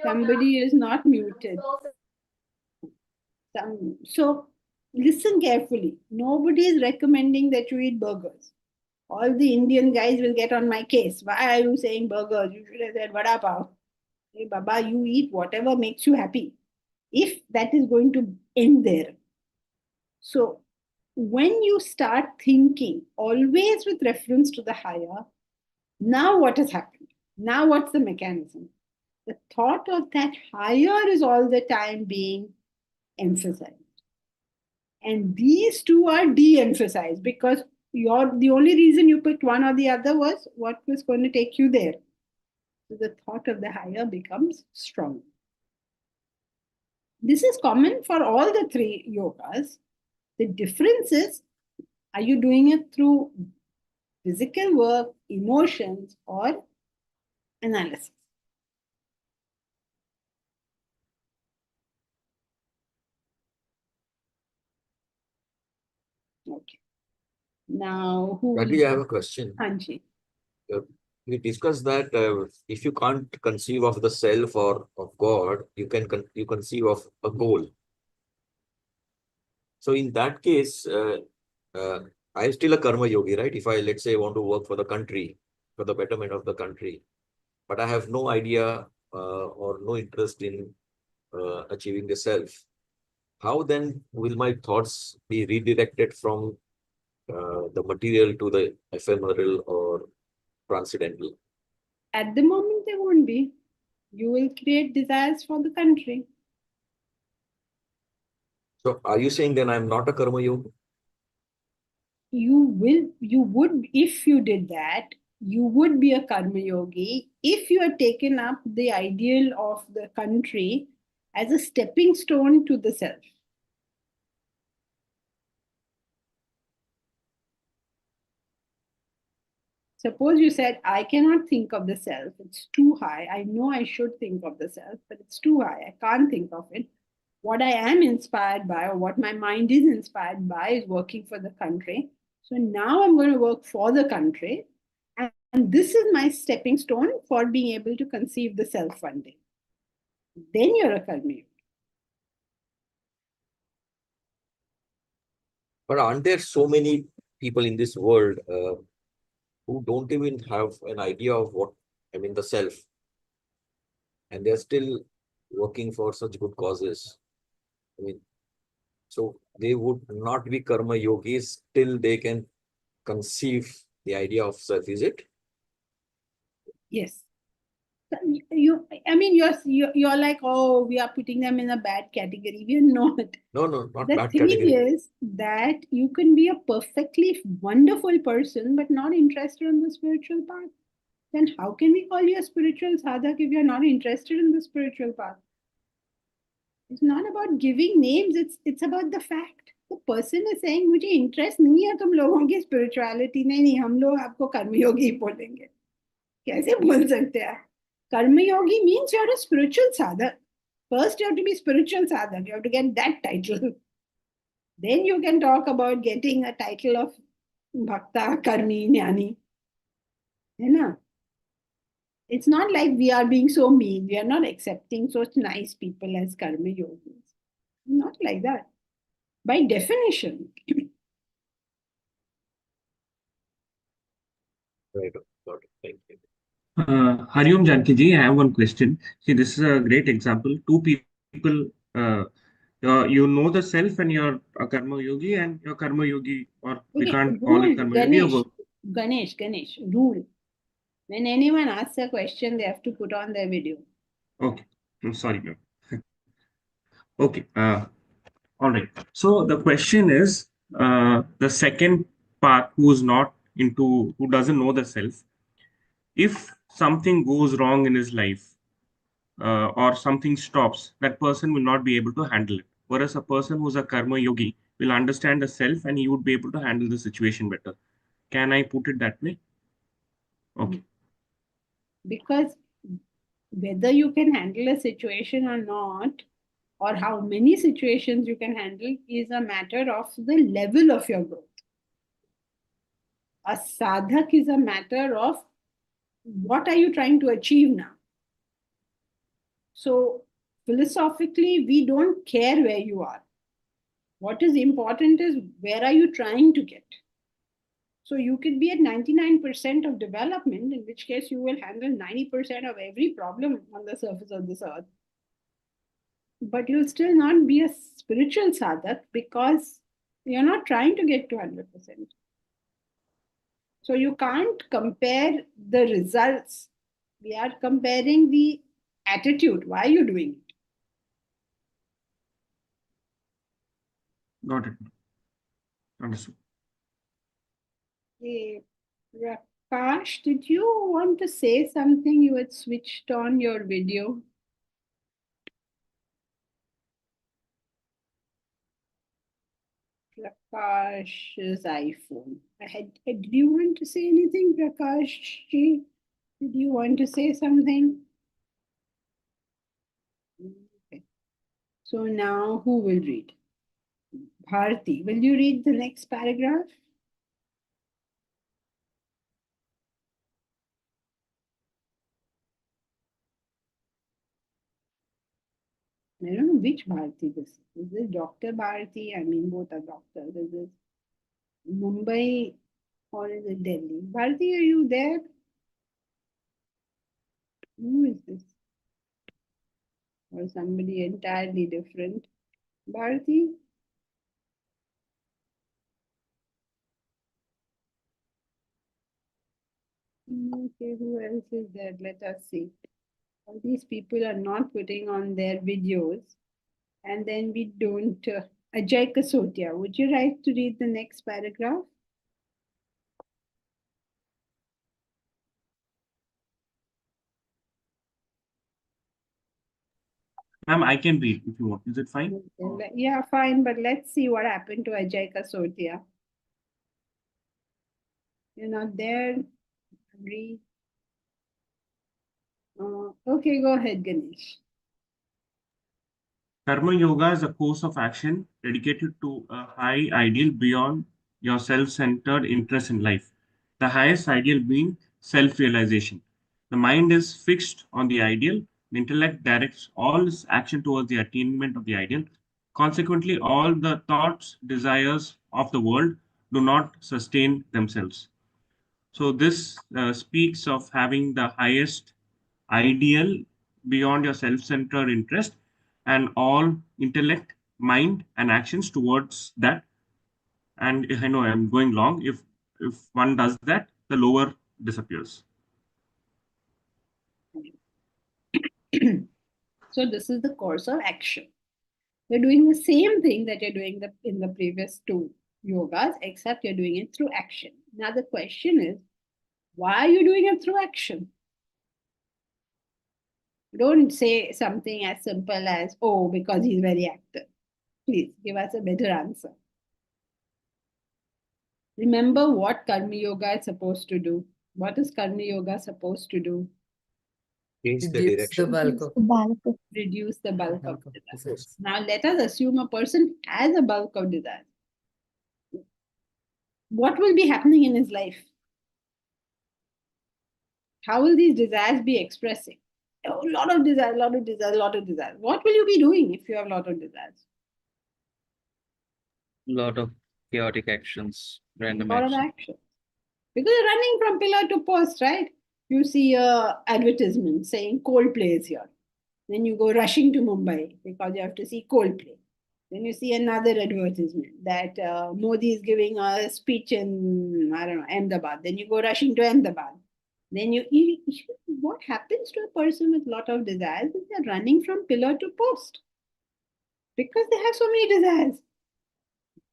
Somebody is not muted. So listen carefully. Nobody is recommending that you eat burgers. All the Indian guys will get on my case. Why are you saying burgers? You should have said vada pav. Hey, Baba, you eat whatever makes you happy. If that is going to end there. So when you start thinking always with reference to the higher, now what has happened? Now what's the mechanism? The thought of that higher is all the time being emphasized. And these two are de-emphasized because the only reason you picked one or the other was what was going to take you there. So the thought of the higher becomes strong. This is common for all the three yogas. The difference is, are you doing it through physical work, emotions, or analysis? Okay. Now, Raghi, I have a question. Hanji. We discussed that if you can't conceive of the self or of God, you conceive of a goal. So in that case, I'm still a karma yogi, right? If I, let's say, want to work for the country, for the betterment of the country, but I have no idea or no interest in achieving the self, how then will my thoughts be redirected from the material to the ephemeral or transcendental? At the moment, they won't be. You will create desires for the country. So are you saying then I'm not a karma yogi? You would, if you did that, you would be a karma yogi if you had taken up the ideal of the country as a stepping stone to the self. Suppose you said, I cannot think of the self, it's too high. I know I should think of the self, but it's too high. I can't think of it. What I am inspired by, or what my mind is inspired by, is working for the country. So now I'm going to work for the country. And this is my stepping stone for being able to conceive the self one day. Then you're a karma yogi. But aren't there so many people in this world who don't even have an idea of what, the self, and they're still working for such good causes? So they would not be karma yogis till they can conceive the idea of self, is it? Yes. You're like, oh, we are putting them in a bad category. We are not. No, not The bad thing category. is that you can be a perfectly wonderful person, but not interested in the spiritual path. Then how can we call you a spiritual sadhak if you're not interested in the spiritual path? It's not about giving names. It's about the fact. The person is saying, मुझे interest नहीं है तुम लोगों की spirituality. नहीं, हम लोग आपको कर्मयोगी बोलेंगे. कैसे बोल सकते हैं? Karma-yogi means you're a spiritual sadhak. First, you have to be spiritual sadhak. You have to get that title. Then you can talk about getting a title of Bhakta, Karmi, Jnani. है ना? It's not like we are being so mean. We are not accepting such nice people as karma yogis. Not like that. By definition. Right. Got it. Thank you. Hariom Janki ji, I have one question. See, this is a great example. Two people, you know the self and you're a karma yogi, and you're karma yogi, or we Okay, can't call rule, it karma yogi. Ganesh, rule. When anyone asks a question, they have to put on their video. Okay, I'm sorry, ma'am. Okay, all right. So the question is, the second part, who doesn't know the self, if something goes wrong in his life, or something stops, that person will not be able to handle it. Whereas a person who's a karma yogi will understand the self and he would be able to handle the situation better. Can I put it that way? Okay. Because whether you can handle a situation or not, or how many situations you can handle, is a matter of the level of your growth. A sadhak is a matter of what are you trying to achieve now. So philosophically, we don't care where you are. What is important is where are you trying to get. So you could be at 99% of development, in which case you will handle 90% of every problem on the surface of this earth. But you'll still not be a spiritual sadhak because you're not trying to get to 100%. So you can't compare the results. We are comparing the attitude. Why are you doing it? Got it. Understood. Okay. Prakash, did you want to say something? You had switched on your video. Prakash's iPhone. Did you want to say anything, Prakash? Did you want to say something? Okay. So now who will read? Bharti, will you read the next paragraph? I don't know which Bharti this is. Is this Dr. Bharti? I mean, both are doctors. Is this Mumbai or is it Delhi? Bharti, are you there? Who is this? Or somebody entirely different? Bharti? Okay, who else is there? Let us see. All these people are not putting on their videos. And then we don't. Ajay Kasotia, would you like to read the next paragraph? Ma'am, I can read if you want. Is it fine? Yeah, fine, but let's see what happened to Ajay Kasotia. You're not there. Agree. Okay, go ahead, Ganesh. Karma Yoga is a course of action dedicated to a high ideal beyond your self-centered interest in life. The highest ideal being self-realization. The mind is fixed on the ideal. The intellect directs all its action towards the attainment of the ideal. Consequently, all the thoughts, desires of the world do not sustain themselves. So this speaks of having the highest ideal beyond your self-centered interest, and all intellect, mind, and actions towards that. And I know I'm going long. If one does that, the lower disappears. So this is the course of action. You're doing the same thing that you're doing in the previous two yogas, except you're doing it through action. Now the question is, why are you doing it through action? Don't say something as simple as, oh, because he's very active. Please give us a better answer. Remember what Karma Yoga is supposed to do. What is Karma Yoga supposed to do? Change the Reduce the direction. bulk of Reduce the bulk of desires. desires. Now let us assume a person has a bulk of desires. What will be happening in his life? how will these desires be expressing? A lot of desires, lot of desires, lot of desires. What will you be doing if you have a lot of desires? Lot of chaotic actions, random A lot of actions. action. Because you're running from pillar to post, right? You see a advertisement saying Coldplay is here. Then you go rushing to Mumbai because you have to see Coldplay. Then you see another advertisement that Modi is giving a speech in, I don't know, Ahmedabad. Then you go rushing to Ahmedabad. Then what happens to a person with a lot of desires is they're running from pillar to post because they have so many desires.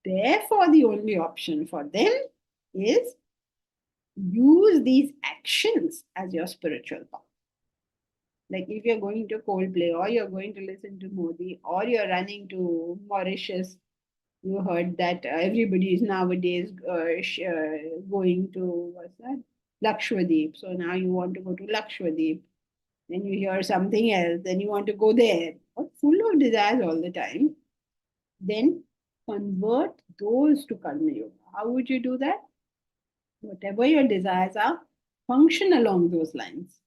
Therefore, the only option for them is use these actions as your spiritual path. Like if you're going to Coldplay or you're going to listen to Modi or you're running to Mauritius, you heard that everybody is nowadays going to, what's that? Lakshadweep. So now you want to go to Lakshadweep. Then you hear something else, then you want to go there. Or full of desires all the time. Then convert those to Karma Yoga. How would you do that? Whatever your desires are, function along those lines.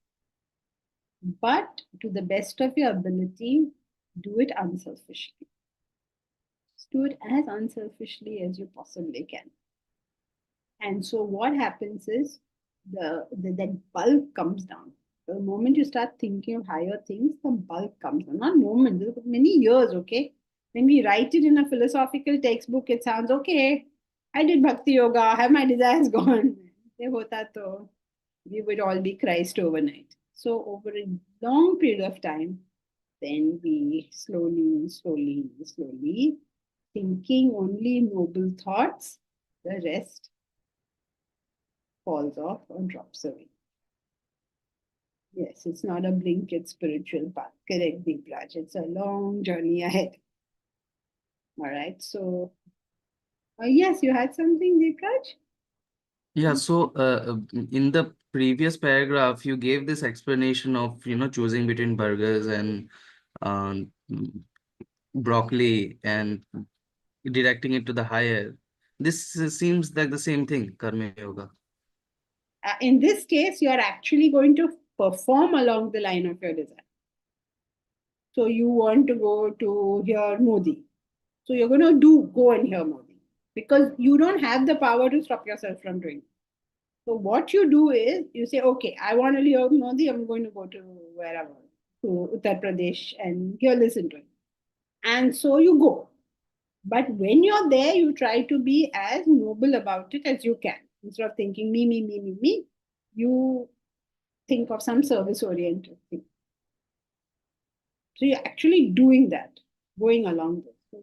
But to the best of your ability, do it unselfishly. Just do it as unselfishly as you possibly can. And so what happens is that bulk comes down. The moment you start thinking of higher things, the bulk comes down. Not moment, many years, okay? When we write it in a philosophical textbook, it sounds okay. I did bhakti yoga, have my desires gone. We would all be Christ overnight. So over a long period of time, then we slowly, thinking only noble thoughts, the rest falls off or drops away. Yes, it's not a blink, it's spiritual path. Correct, Deepraj. It's a long journey ahead. All right. So, yes, you had something, Deepraj? Yeah, so in the previous paragraph, you gave this explanation of, choosing between burgers and um, broccoli and directing it to the higher. This seems like the same thing, Karma Yoga. In this case, you are actually going to perform along the line of your desire. So you want to go to hear Modi. So you're going to go and hear Modi because you don't have the power to stop yourself from doing it. So what you do is you say, okay, I want to hear Modi. I'm going to go to wherever, to Uttar Pradesh and here listen to him. And so you go. But when you're there, you try to be as noble about it as you can. Instead of thinking me, you think of some service-oriented thing. So you're actually doing that, going along this.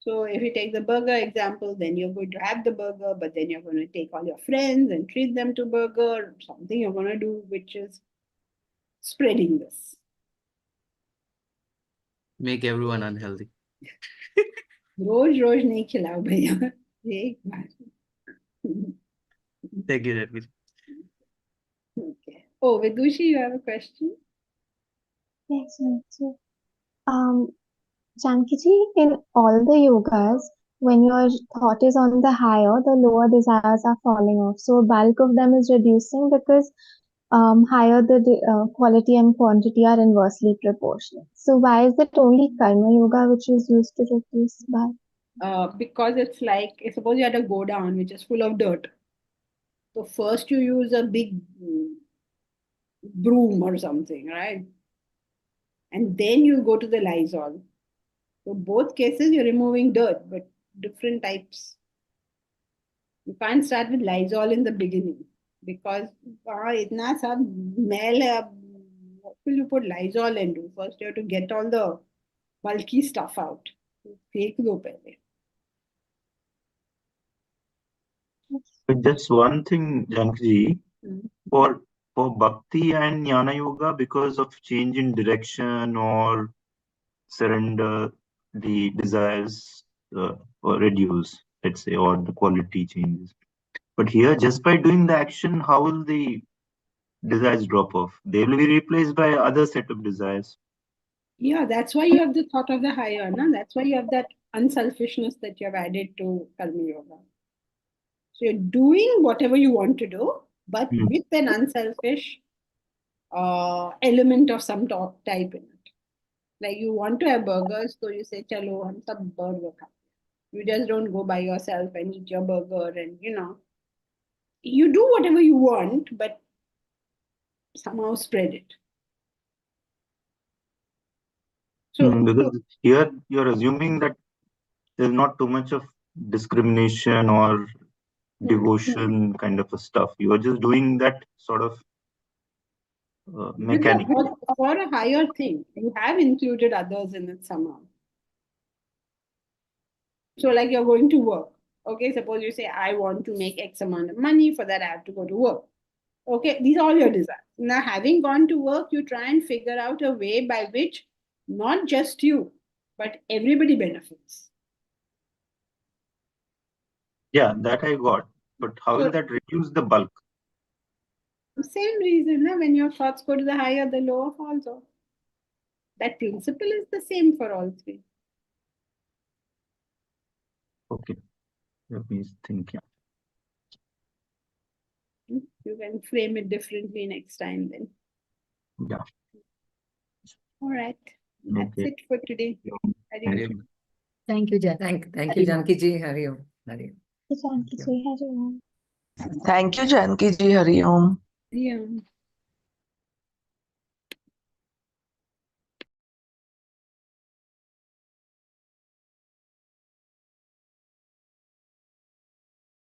So if you take the burger example, then you're going to have the burger, but then you're going to take all your friends and treat them to burger, something you're going to do, which is spreading this. Make everyone unhealthy. रोज नहीं खिलाओ भैया एक बार. Thank you, Redmi. Okay. Oh, Vidushi, you have a question? Yes, sir. Jankiji, in all the yogas, when your thought is on the higher, the lower desires are falling off. So bulk of them is reducing because higher the quality and quantity are inversely proportional. So why is it only karma yoga which is used to reduce bulk? Because it's like, suppose you had a go down which is full of dirt. So first you use a big broom or something, right? And then you go to the Lysol. So both cases you're removing dirt, but different types. You can't start with Lysol in the beginning because itna sab mail hai, what will you put Lysol into? First you have to get all the bulky stuff out. Fake do pehle. But just one thing, Janki, for bhakti and jnana yoga, because of change in direction or surrender, the desires or reduce, let's say, or the quality changes. But here, just by doing the action, how will the desires drop off? They will be replaced by other set of desires. Yeah, that's why you have the thought of the higher, na? That's why you have that unselfishness that you have added to Karma Yoga. So you're doing whatever you want to do, but with an unselfish element of some type in it. Like you want to have burgers, so you say, "Chalo, hum sab burger khate." You just don't go by yourself and eat your burger, and you do whatever you want, but somehow spread it. So, Because here you're assuming that there's not too much of discrimination or devotion kind of a stuff. You are just doing that sort of mechanically. for a higher thing, you have included others in it somehow. So, like you're going to work. Okay, suppose you say, I want to make X amount of money. For that, I have to go to work. Okay, these are all your desires. Now, having gone to work, you try and figure out a way by which not just you, but everybody benefits. Yeah, that I got. But how will that reduce the bulk? Same reason, when your thoughts go to the higher, the lower falls off. That principle is the same for all three. Okay. Let me think. Yeah. You can frame it differently next time then. Yeah. All right. That's Okay. it for today. Thank you. Thank you, Jan. Thank you, Janki ji. Hari Om. Hari Om. Janki ji, Hari Om. Thank you, Janki ji. Hari Om. Yeah.